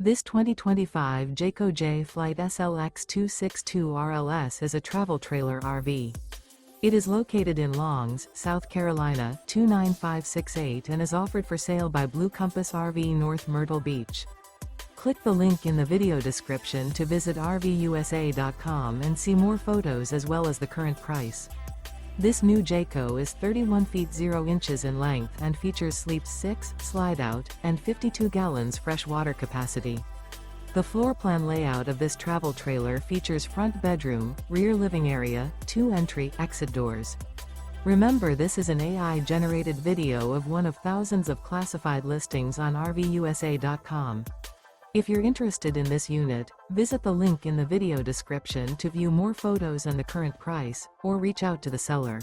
This 2025 Jayco Jay Flight SLX 262 RLS is a travel trailer RV. It is located in Longs, South Carolina 29568 and is offered for sale by Blue Compass RV North Myrtle Beach. Click the link in the video description to visit RVUSA.com and see more photos as well as the current price. This new Jayco is 31 feet 0 inches in length and features sleep 6, slide-out, and 52 gallons fresh water capacity. The floor plan layout of this travel trailer features front bedroom, rear living area, 2 entry/exit doors. Remember, this is an AI-generated video of one of thousands of classified listings on RVUSA.com. If you're interested in this unit, visit the link in the video description to view more photos and the current price, or reach out to the seller.